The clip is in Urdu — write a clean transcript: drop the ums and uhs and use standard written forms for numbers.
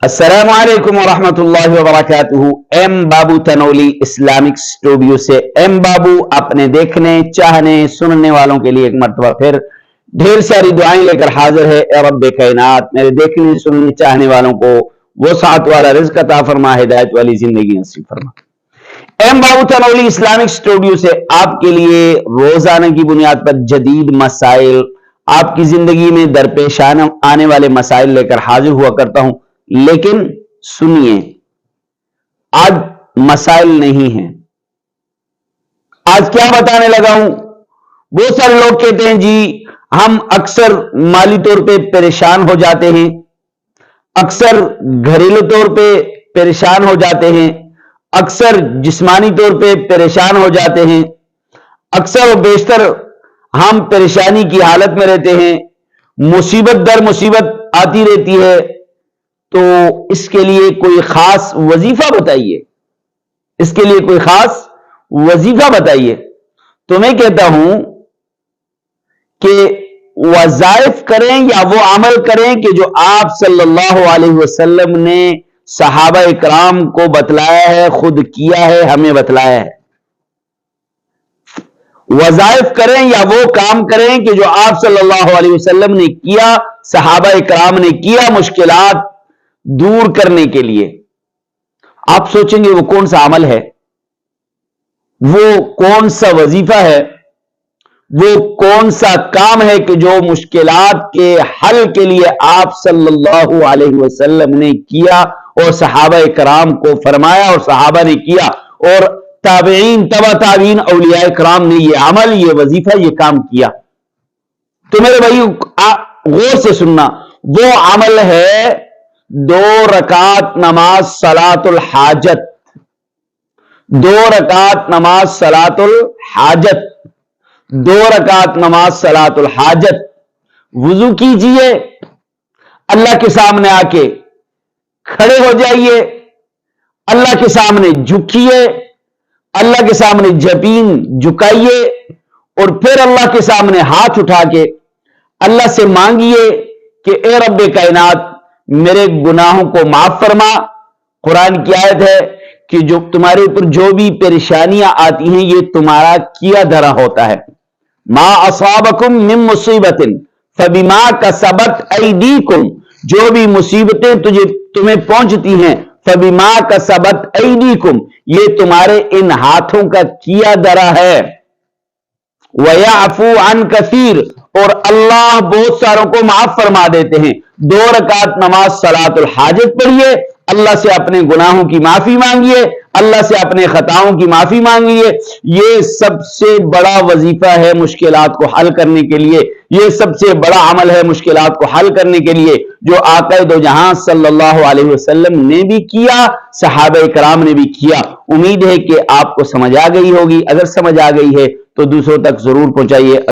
السلام علیکم ورحمۃ اللہ وبرکاتہ۔ ایم بابو تنولی اسلامک اسٹوڈیو سے ایم بابو اپنے دیکھنے چاہنے سننے والوں کے لیے ایک مرتبہ پھر ڈھیر ساری دعائیں لے کر حاضر ہے۔ اے رب کائنات، میرے دیکھنے سننے چاہنے والوں کو وسعت والا رزق عطا فرما، ہدایت والی زندگی نصیب فرما۔ ایم بابو تنولی اسلامک اسٹوڈیو سے آپ کے لیے روزانہ کی بنیاد پر جدید مسائل، آپ کی زندگی میں درپیش آنے والے مسائل لے کر حاضر ہوا کرتا ہوں۔ لیکن سنیے، آج مسائل نہیں ہیں، آج کیا بتانے لگا ہوں۔ بہت سارے لوگ کہتے ہیں جی ہم اکثر مالی طور پہ پریشان ہو جاتے ہیں، اکثر گھریلو طور پہ پریشان ہو جاتے ہیں، اکثر جسمانی طور پہ پریشان ہو جاتے ہیں، اکثر و بیشتر ہم پریشانی کی حالت میں رہتے ہیں، مصیبت در مصیبت آتی رہتی ہے۔ تو اس کے لیے کوئی خاص وظیفہ بتائیے، اس کے لیے کوئی خاص وظیفہ بتائیے۔ تو میں کہتا ہوں کہ وظائف کریں یا وہ عمل کریں کہ جو آپ صلی اللہ علیہ وسلم نے صحابہ اکرام کو بتلایا ہے، خود کیا ہے، ہمیں بتلایا ہے۔ وظائف کریں یا وہ کام کریں کہ جو آپ صلی اللہ علیہ وسلم نے کیا، صحابہ اکرام نے کیا، مشکلات دور کرنے کے لیے۔ آپ سوچیں گے وہ کون سا عمل ہے، وہ کون سا وظیفہ ہے، وہ کون سا کام ہے کہ جو مشکلات کے حل کے لیے آپ صلی اللہ علیہ وسلم نے کیا اور صحابہ کرام کو فرمایا اور صحابہ نے کیا اور تابعین تبع تابعین اولیاء کرام نے یہ عمل، یہ وظیفہ، یہ کام کیا۔ تو میرے بھائی غور سے سننا، وہ عمل ہے 2 رکعت نماز صلاۃ الحاجت، 2 رکعت نماز صلاۃ الحاجت، 2 رکعت نماز صلاۃ الحاجت۔ وضو کیجئے، اللہ کے سامنے آ کے کھڑے ہو جائیے، اللہ کے سامنے جھکیے، اللہ کے سامنے جبین جھکائیے اور پھر اللہ کے سامنے ہاتھ اٹھا کے اللہ سے مانگیے کہ اے رب کائنات میرے گناہوں کو معاف فرما۔ قرآن کی آیت ہے کہ جو تمہارے اوپر جو بھی پریشانیاں آتی ہیں یہ تمہارا کیا دھرا ہوتا ہے۔ ما اصابکم من مصیبت فبما کسبت ایدیکم، جو بھی مصیبتیں تمہیں پہنچتی ہیں، فبما کسبت ایدیکم، یہ تمہارے ان ہاتھوں کا کیا دھرا ہے۔ وَيَعْفُو عَنْ كَثِيرٍ، اور اللہ بہت ساروں کو معاف فرما دیتے ہیں۔ 2 رکعت نماز صلاۃ الحاجت پڑھیے، اللہ سے اپنے گناہوں کی معافی مانگیے، اللہ سے اپنے خطاؤں کی معافی مانگیے۔ یہ سب سے بڑا وظیفہ ہے مشکلات کو حل کرنے کے لیے، یہ سب سے بڑا عمل ہے مشکلات کو حل کرنے کے لیے، جو آقا دو جہاں صلی اللہ علیہ وسلم نے بھی کیا، صحابہ کرام نے بھی کیا۔ امید ہے کہ آپ کو سمجھ آ گئی ہوگی، اگر سمجھ آ گئی ہے تو دوسروں تک ضرور پہنچائیے۔